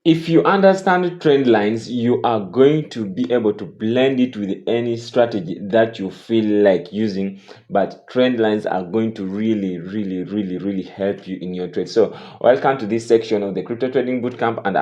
If you understand trend lines, you are going to be able to blend it with any strategy that you feel like using. But trend lines are going to really help you in your trade. So welcome to this section of the crypto trading bootcamp, and we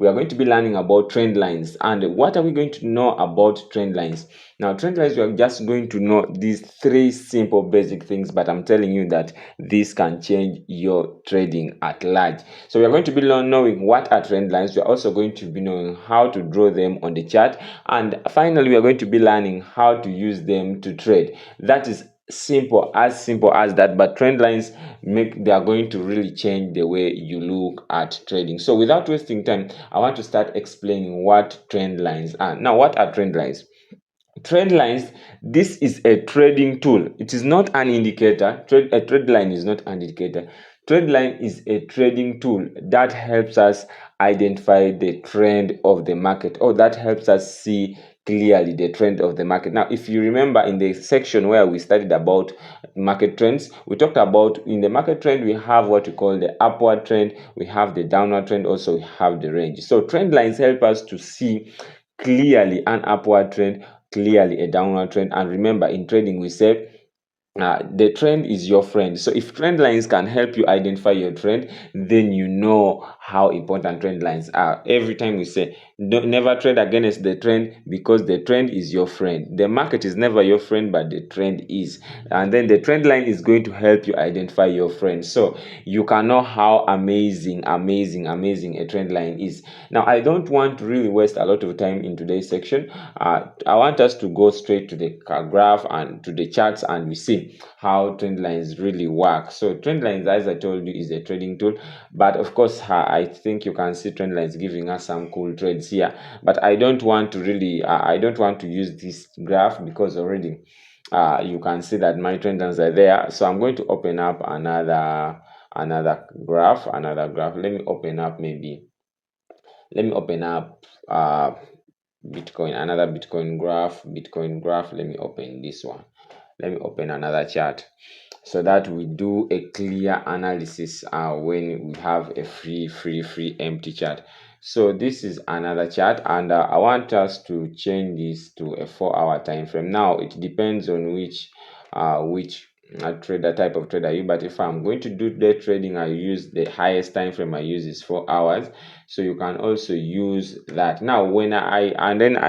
are going to be learning about trend lines. And what are we going to know about trend lines? Now, trend lines, we are just going to know these three simple basic things, but I'm telling you that this can change your trading at large. So we are going to be knowing what are trend lines. We are also going to be knowing how to draw them on the chart, and finally we are going to be learning how to use them to trade. That is simple as that, but trend lines they are going to really change the way you look at trading. So without wasting time, I want to start explaining what trend lines are. Now, what are trend lines? Trend lines, this is a trading tool. It is not an indicator. A trade line is not an indicator. Trade line is a trading tool that helps us identify the trend of the market, or that helps us see clearly the trend of the market. Now, if you remember in the section where we studied about market trends, we talked about in the market trend we have what we call the upward trend, we have the downward trend, also we have the range. So trend lines help us to see clearly an upward trend, clearly a downward trend. And remember, in trading we say the trend is your friend. So if trend lines can help you identify your trend, then you know how important trend lines are. Every time we say never trade against the trend, because the trend is your friend. The market is never your friend, but the trend is. And then the trend line is going to help you identify your friend. So you can know how amazing a trend line is. Now, I don't want to really waste a lot of time in today's section. I want us to go straight to the graph and to the charts, and we see how trend lines really work. So trend lines, as I told you, is a trading tool, but of course I think you can see trend lines giving us some cool trades here. But I don't want to really I don't want to use this graph, because already you can see that my trend lines are there. So I'm going to open up another graph. Let me open up Bitcoin, another Bitcoin graph. Let me open this one. Let me open another chart, so that we do a clear analysis when we have a free empty chart. So this is another chart, and I want us to change this to a 4-hour time frame. Now it depends on which trader type of trader you, but if I'm going to do day trading, I use the highest time frame I use is 4 hours. So you can also use that. Now when I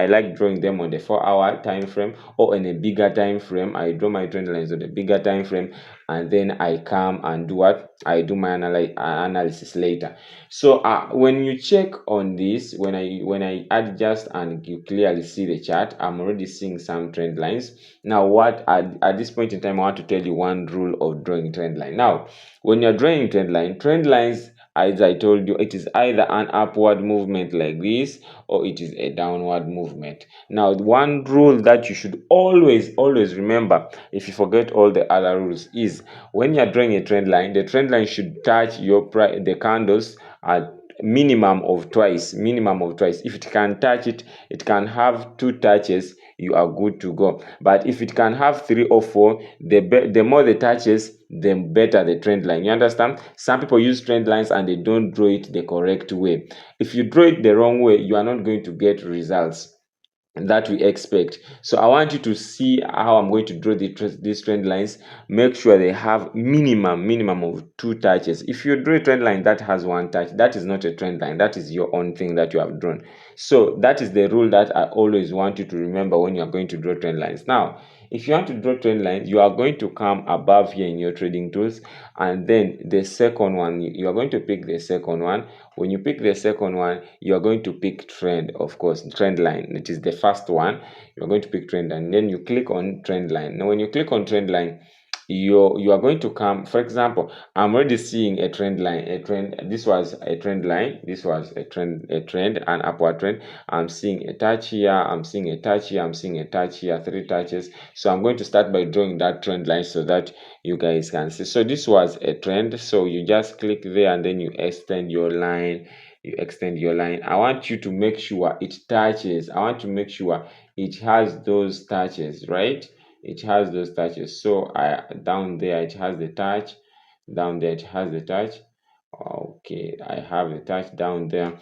like drawing them on the 4-hour time frame, or in a bigger time frame. I draw my trend lines on a bigger time frame, and then I come and do what I do my analysis later. So when you check on this, when I adjust and you clearly see the chart, I'm already seeing some trend lines. Now what at this point in time, I want to tell you one rule of drawing trend line. Now when you're drawing trend lines, as I told you, it is either an upward movement like this, or it is a downward movement. Now, one rule that you should always remember, if you forget all the other rules, is when you're drawing a trend line, the trend line should touch the candles at minimum of twice. If it can touch it, it can have 2 touches, you are good to go. But if it can have 3 or 4, the more the touches, the better the trend line. You understand? Some people use trend lines and they don't draw it the correct way. If you draw it the wrong way, you are not going to get results that we expect. So I want you to see how I'm going to draw these trend lines. Make sure they have minimum of 2 touches. If you draw a trend line that has 1 touch, that is not a trend line. That is your own thing that you have drawn. So that is the rule that I always want you to remember when you are going to draw trend lines. Now, if you want to draw trend lines, you are going to come above here in your trading tools, and then the second one, you are going to pick the second one. When you pick the second one, you are going to pick trend, of course, trend line. It is the first one. You are going to pick trend, and then you click on trend line. Now when you click on trend line, you are going to come, for example, I'm already seeing a trend line, this was a trend line, this was a trend, an upward trend. I'm seeing a touch here, I'm seeing a touch here, I'm seeing a touch here, 3 touches. So I'm going to start by drawing that trend line so that you guys can see. So this was a trend, so you just click there and then you extend your line. I want you to make sure it touches. I want to make sure it has those touches, right? It has those touches. So down there it has the touch, down there it has the touch, Okay, I have a touch down there,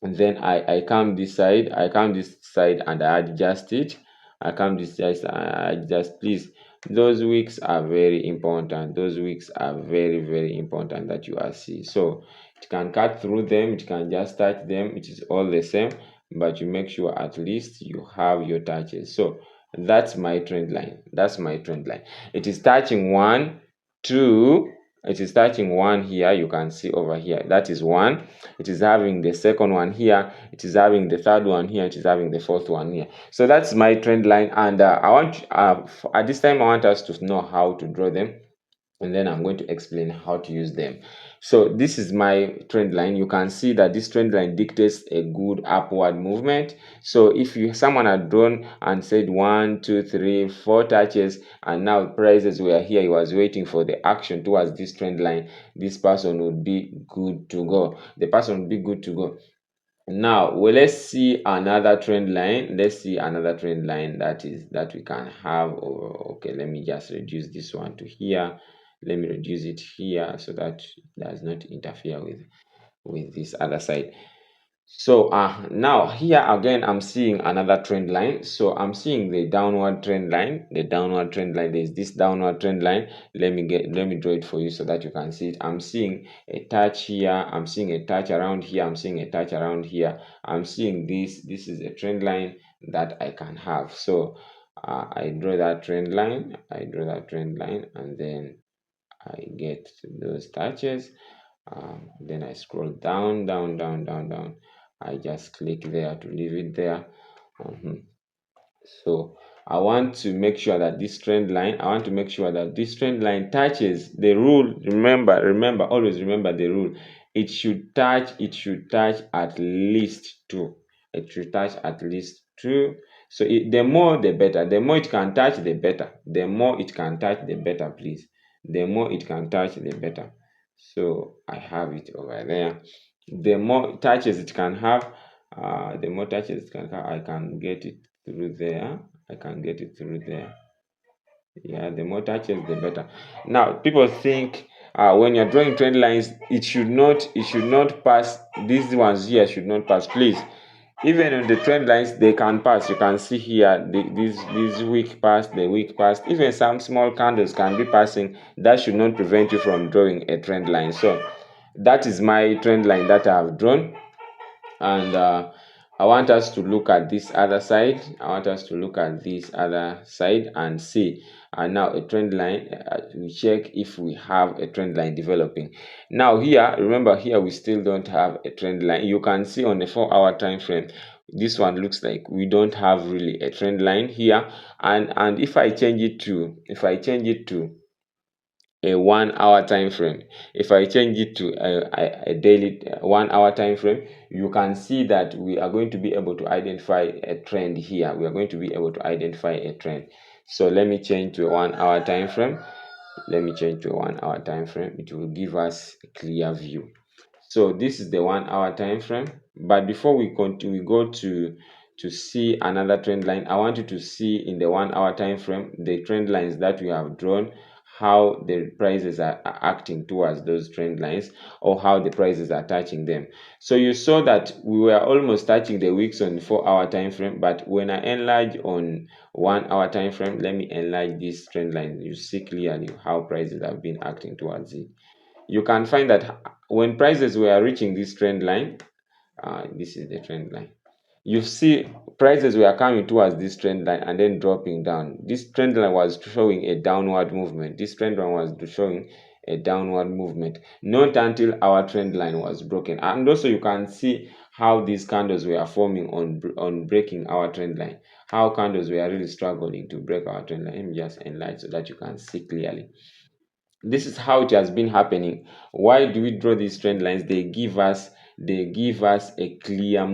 and then I come this side, and I adjust it. I come this side, I adjust. Please, those wicks are very important. Those wicks are very, very important that you are see. So it can cut through them, it can just touch them, it is all the same, but you make sure at least you have your touches. So that's my trend line. That's my trend line. It is touching one, two, it is touching one here, you can see over here, that is one. It is having the second one here, it is having the third one here, it is having the fourth one here. So that's my trend line, and I want at this time I want us to know how to draw them, and then I'm going to explain how to use them. So this is my trend line. You can see that this trend line dictates a good upward movement. So if someone had drawn and said 1, 2, 3, 4 touches, and now prices were here, he was waiting for the action towards this trend line, this person would be good to go. The person would be good to go. Now, well, let's see another trend line. Let's see another trend line that we can have. Okay, let me just reduce this one to here. Let me reduce it here so that it does not interfere with this other side. So now here again I'm seeing another trend line. So I'm seeing the downward trend line. There's this downward trend line. Let me draw it for you so that you can see it. I'm seeing a touch here, I'm seeing a touch around here, I'm seeing a touch around here. I'm seeing this is a trend line that I can have. So I draw that trend line, and then I get those touches. Then I scroll down, down, down, down, down. I just click there to leave it there. So I want to make sure that this trend line, touches the rule. Remember, always remember the rule. It should touch at least two. It should touch at least two. So the more the better. The more it can touch, the better. The more it can touch, the better, please. The more it can touch, the better. So I have it over there. The more touches it can have, I can get it through there. Yeah, the more touches, the better. Now, people think when you're drawing trend lines, it should not pass. These ones here should not pass. Please, even on the trend lines, they can pass. You can see here this week past, the week past. Even some small candles can be passing. That should not prevent you from drawing a trend line. So that is my trend line that I have drawn, and I want us to look at this other side. And see. And now a trend line. We check if we have a trend line developing. Now here, remember here we still don't have a trend line. You can see on the 4-hour time frame, this one looks like we don't have really a trend line here. And if I change it to a 1-hour time frame, if I change it to a daily 1-hour time frame, you can see that we are going to be able to identify a trend here. So let me change to a 1-hour time frame. It will give us a clear view. So this is the 1-hour time frame. But before we continue, we go to see another trend line. I want you to see in the 1-hour time frame the trend lines that we have drawn, how the prices are acting towards those trend lines, or how the prices are touching them. So you saw that we were almost touching the wicks on the 4-hour time frame, but when I enlarge on 1-hour time frame, let me enlarge this trend line, you see clearly how prices have been acting towards it. You can find that when prices were reaching this trend line, this is the trend line. You see prices were coming towards this trend line and then dropping down. This trend line was showing a downward movement. Not until our trend line was broken. And also you can see how these candles were forming on breaking our trend line. How candles were really struggling to break our trend line. Let me just enlarge so that you can see clearly. This is how it has been happening. Why do we draw these trend lines? They give us a clear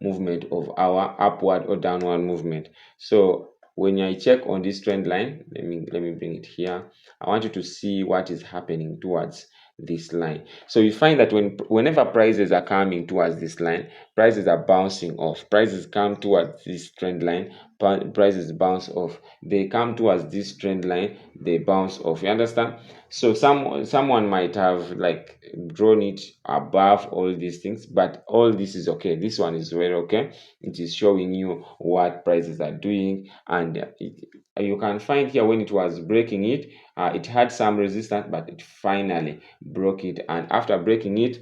movement. Of our upward or downward movement. So when I check on this trend line, let me bring it here. I want you to see what is happening towards this line. So you find that whenever prices are coming towards this line, prices are bouncing off. Prices come towards this trend line, prices bounce off. They come towards this trend line, they bounce off. You understand? So someone might have like drawn it above all these things, but all this is okay. This one is very okay. It is showing you what prices are doing, and you can find here when it was breaking it, it had some resistance, but it finally broke it. And after breaking it,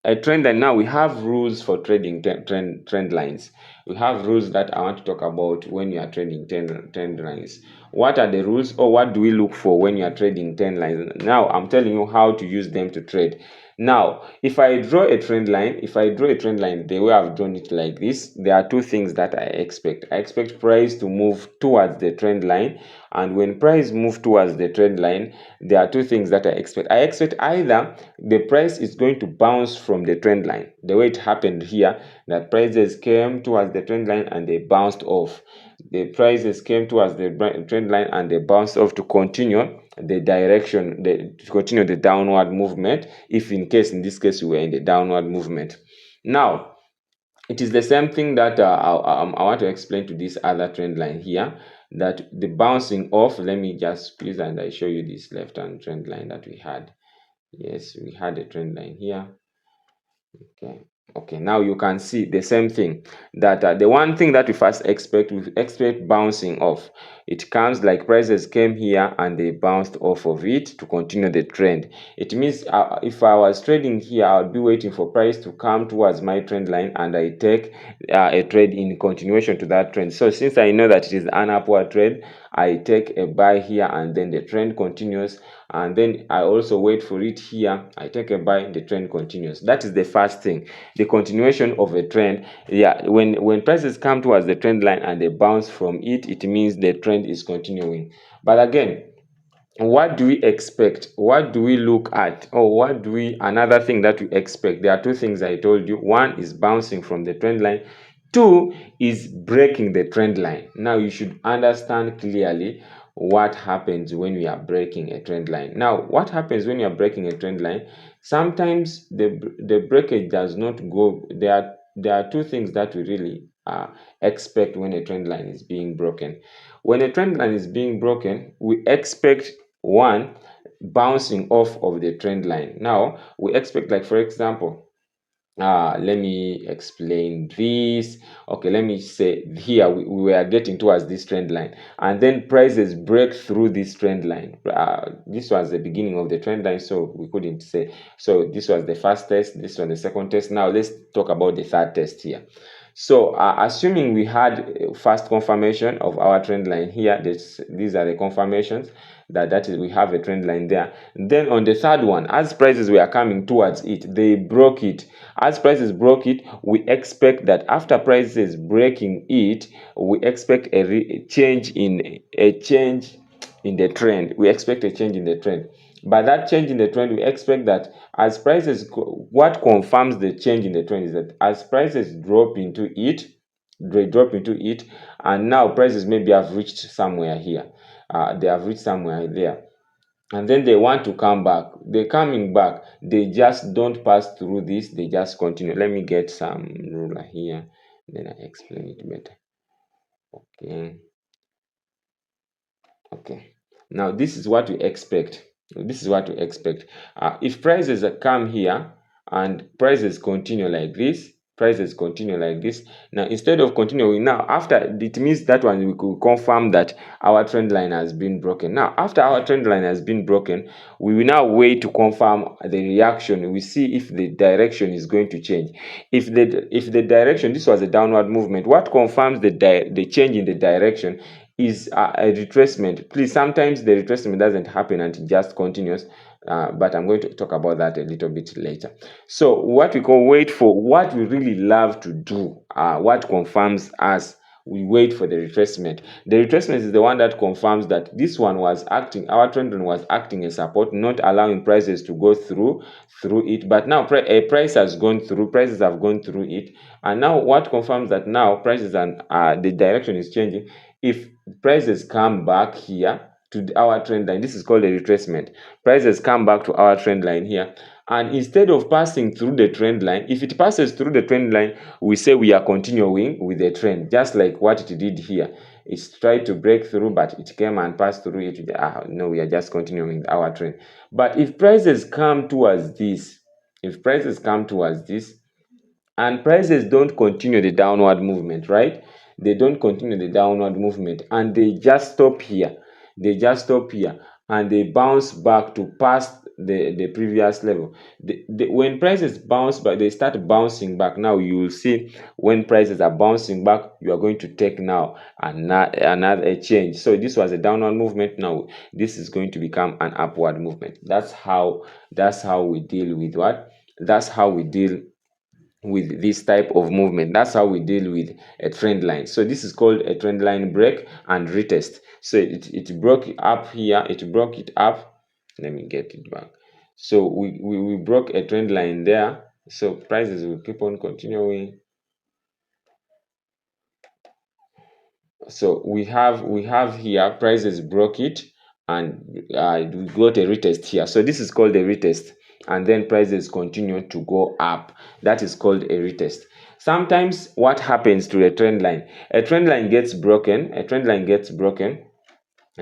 a trend line. Now we have rules for trading trend lines. We have rules that I want to talk about when you are trading trend lines. What are the rules, or what do we look for when you are trading trend lines? Now I'm telling you how to use them to trade. Now, if I draw a trend line, the way I've drawn it like this, there are two things that I expect. I expect price to move towards the trend line, and when price move towards the trend line, there are two things that I expect. I expect either the price is going to bounce from the trend line, the way it happened here, that prices came towards the trend line and they bounced off. The prices came towards the trend line and they bounced off to continue the direction, to continue the downward movement, if in this case we were in the downward movement. Now, it is the same thing that I want to explain to this other trend line here, that the bouncing off. Let me just please, and I show you this left hand trend line that we had. Yes, we had a trend line here. Okay, now you can see the same thing, that the one thing that we first expect, we expect bouncing off. It comes like prices came here and they bounced off of it to continue the trend. It means if I was trading here, I would be waiting for price to come towards my trend line and I take a trade in continuation to that trend. So since I know that it is an upward trend, I take a buy here, and then the trend continues, and then I also wait for it here. I take a buy, the trend continues. That is the first thing, the continuation of a trend. Yeah, when prices come towards the trend line and they bounce from it, it means the trend is continuing. But again, what do we expect? What do we look at? Or what do we, another thing that we expect? There are two things I told you. One is bouncing from the trend line. Two is breaking the trend line. Now you should understand clearly what happens when we are breaking a trend line. Now, what happens when you are breaking a trend line? Sometimes the breakage does not go. There are two things that we really expect when a trend line is being broken. When a trend line is being broken, we expect one, bouncing off of the trend line. Now we expect, like for example, let me explain this. Okay, let me say here we are getting towards this trend line, and then prices break through this trend line. This was the beginning of the trend line, so we couldn't say. So this was the first test, this was the second test. Now let's talk about the third test here. So assuming we had first confirmation of our trend line here, these are the confirmations that is, we have a trend line there. Then on the third one, as prices were coming towards it, they broke it. As prices broke it, we expect that after prices breaking it, we expect a change in the trend. We expect a change in the trend. By that change in the trend, we expect that as prices, what confirms the change in the trend is that as prices drop into it, and now prices maybe have reached somewhere here. They have reached somewhere there, and then they want to come back. They're coming back. They just don't pass through this. They just continue. Let me get some ruler here, then I explain it better. Okay. Now this is what we expect. If prices come here and prices continue like this, now instead of continuing, now after, it means that one we could confirm that our trend line has been broken. Now after our trend line has been broken, we will now wait to confirm the reaction. We see if the direction is going to change. If the direction, this was a downward movement, what confirms the change in the direction is a retracement. Please, sometimes the retracement doesn't happen and it just continues, but I'm going to talk about that a little bit later. So what we can wait for, what we really love to do, what confirms us, we wait for the retracement. The retracement is the one that confirms that this one was acting, our trend line was acting as support, not allowing prices to go through it. But now prices have gone through it, and now what confirms that now prices and the direction is changing. If prices come back here, to our trend line. This is called a retracement. Prices come back to our trend line here, and instead of passing through the trend line, if it passes through the trend line, we say we are continuing with the trend, just like what it did here. It's tried to break through, but it came and passed through it. No, we are just continuing with our trend. But if prices come towards this, if prices come towards this, and prices don't continue the downward movement, right? They don't continue the downward movement, and they just stop here. They just stop here, and they bounce back to past the previous level. When prices bounce back, they start bouncing back. Now you will see when prices are bouncing back, you are going to take now another change. So this was a downward movement. Now this is going to become an upward movement. That's how we deal with what? That's how we deal with this type of movement. That's how we deal with a trend line. So this is called a trend line break and retest. So it broke up here, it broke it up. Let me get it back. So we broke a trend line there. So prices will keep on continuing. So we have here prices broke it, and we got a retest here. So this is called a retest, and then prices continue to go up. That is called a retest. Sometimes what happens to a trend line gets broken, and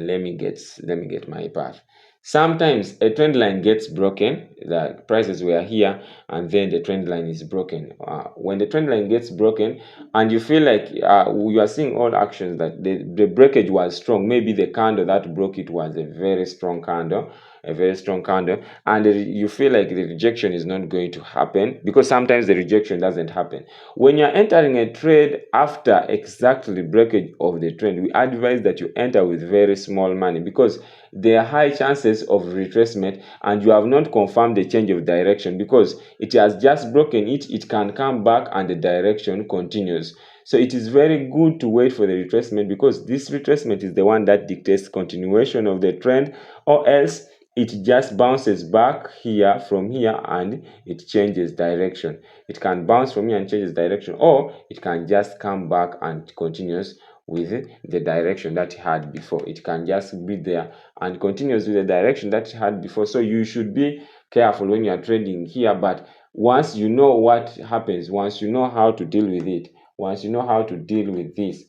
let me get my path. Sometimes a trend line gets broken. The prices were here, and then the trend line is broken. When the trend line gets broken, and you feel like you are seeing all actions that the breakage was strong. Maybe the candle that broke it was a very strong candle, and you feel like the rejection is not going to happen, because sometimes the rejection doesn't happen. When you're entering a trade after exactly breakage of the trend, we advise that you enter with very small money, because there are high chances of retracement, and you have not confirmed the change of direction, because it has just broken it can come back and the direction continues. So it is very good to wait for the retracement, because this retracement is the one that dictates continuation of the trend, or else it just bounces back here from here and it changes direction. It can bounce from here and changes direction, or it can just come back and continues with the direction that it had before. It can just be there and continues with the direction that it had before. So you should be careful when you are trading here. But once you know what happens, once you know how to deal with it, once you know how to deal with this,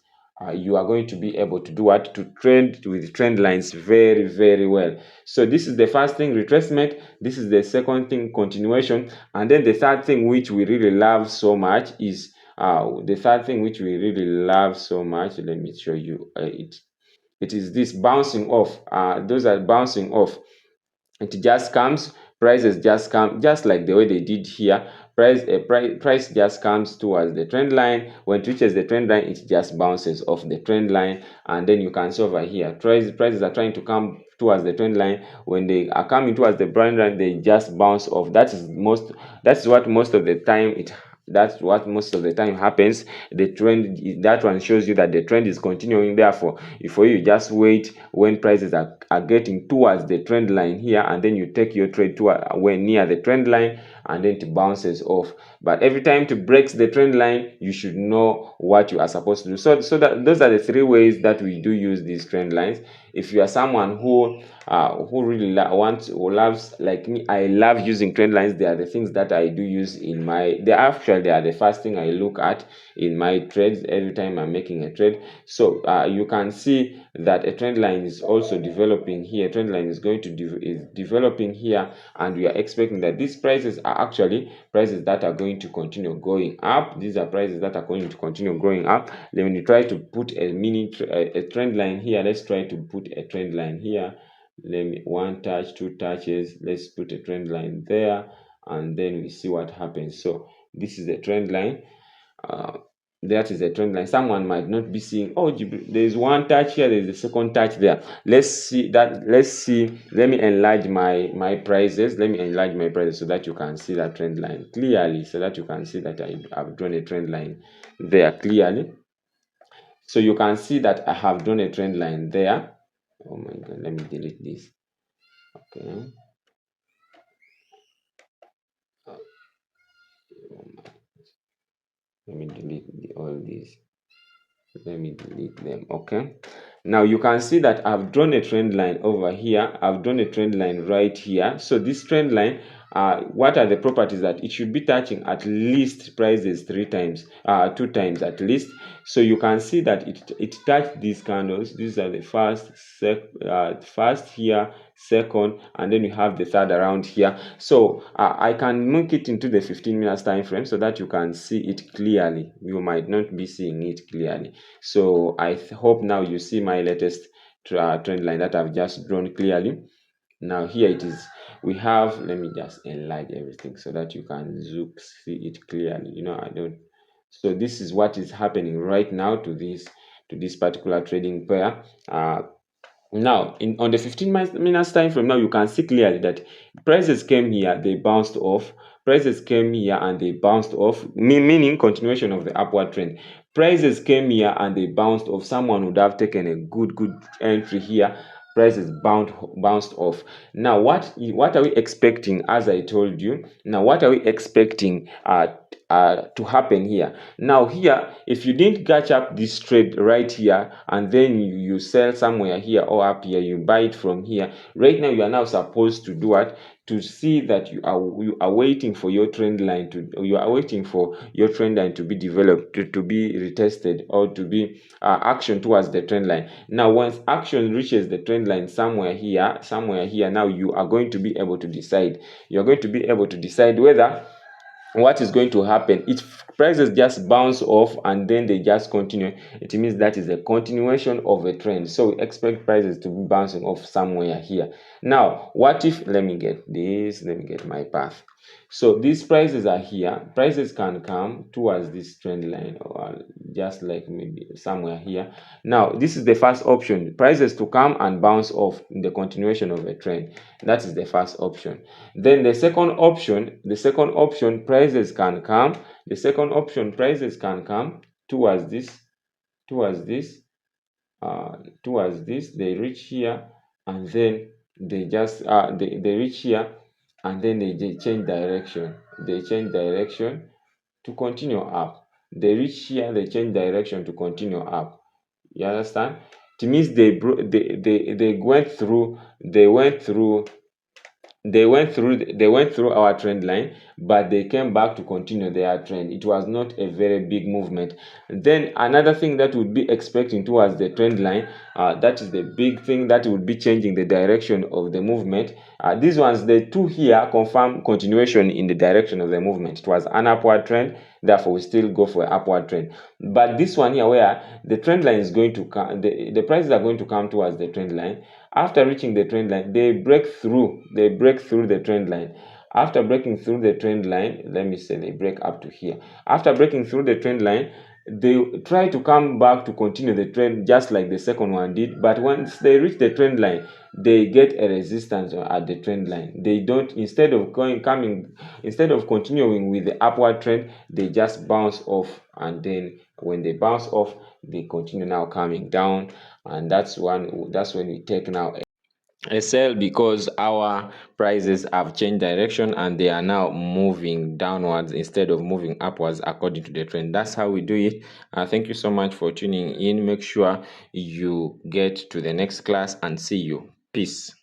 you are going to be able to do what? To trade with trend lines very, very well. So this is the first thing, retracement. This is the second thing, continuation. And then the third thing, which we really love so much, is let me show you it. It is this bouncing off. Those are bouncing off. It just comes, prices just come, just like the way they did here. Price just comes towards the trend line. When it reaches the trend line, it just bounces off the trend line, and then you can see over here prices are trying to come towards the trend line. When they are coming towards the trend line, they just bounce off. That's what most of the time happens. The trend, that one shows you that the trend is continuing. Therefore, for you just wait when prices are getting towards the trend line here, and then you take your trade to when near the trend line, and then it bounces off. But every time it breaks the trend line, you should know what you are supposed to do. So that those are the three ways that we do use these trend lines. If you are someone who really loves, like me, I love using trend lines. They are the things that I do use in my, they are the first thing I look at in my trades every time I'm making a trade. So you can see that a trend line is also developing here. Trend line is is developing here, and we are expecting that these prices are actually prices that are going to continue going up. These are prices that are going to continue going up. Then when you try to put a trend line here, let's try to put a trend line here. Let me, one touch, two touches, let's put a trend line there, and then we see what happens. So this is the trend line. That is a trend line. Someone might not be seeing, oh, there's one touch here, there's a second touch there. Let's see. Let me enlarge my prices. So that you can see that trend line clearly, so that you can see that I've drawn a trend line there clearly. So you can see that I have drawn a trend line there. Oh my god, let me delete this. Okay. Let me delete all these. Let me delete them. Okay. Now you can see that I've drawn a trend line over here. I've drawn a trend line right here. So this trend line, what are the properties? That it should be touching at least prices 2 times at least. So you can see that it touched these candles. These are the first here, second, and then you have the third around here. So I can make it into the 15 minutes time frame so that you can see it clearly. You might not be seeing it clearly. So I hope now you see my latest trend line that I've just drawn clearly. Now here it is. We have, let me just enlarge everything so that you can see it clearly. I don't. So this is what is happening right now to this particular trading pair. Now, on the 15 minutes time frame, now you can see clearly that prices came here, they bounced off. Prices came here and they bounced off, meaning continuation of the upward trend. Prices came here and they bounced off. Someone would have taken a good entry here. Prices bounced off. Now, what are we expecting? As I told you, now what are we expecting to happen here? Now here, if you didn't catch up this trade right here and then you sell somewhere here or up here, you buy it from here, right now you are now supposed to do what? To see that you are waiting for your trend line to be developed, to be retested, or to be action towards the trend line. Now once action reaches the trend line somewhere here, now you are going to be able to decide. You're going to be able to decide whether what is going to happen. If prices just bounce off and then they just continue, it means that is a continuation of a trend. So we expect prices to be bouncing off somewhere here. Now what if, let me get my path. So these prices are here. Prices can come towards this trend line, or just like maybe somewhere here. Now this is the first option, prices to come and bounce off in the continuation of a trend. That is the first option. Then the second option, prices can come. The second option, prices can come towards this, they reach here and then they just they reach here and then they change direction. To continue up. They reach here, they change direction to continue up. You understand? It means they went through our trend line, but they came back to continue their trend. It was not a very big movement. Then another thing that would be expecting towards the trend line, that is the big thing that would be changing the direction of the movement. These ones, the two here, confirm continuation in the direction of the movement. It was an upward trend, therefore we still go for an upward trend. But this one here, where the trend line is going to come, the prices are going to come towards the trend line. After reaching the trend line, they break through the trend line. After breaking through the trend line, let me say they break up to here. After breaking through the trend line, they try to come back to continue the trend just like the second one did, but once they reach the trend line, they get a resistance at the trend line. They don't, instead of continuing with the upward trend, they just bounce off, and then when they bounce off, they continue now coming down, and that's when we take now a sell, because our prices have changed direction and they are now moving downwards instead of moving upwards according to the trend. That's how we do it. Thank you so much for tuning in. Make sure you get to the next class, and see you. Peace.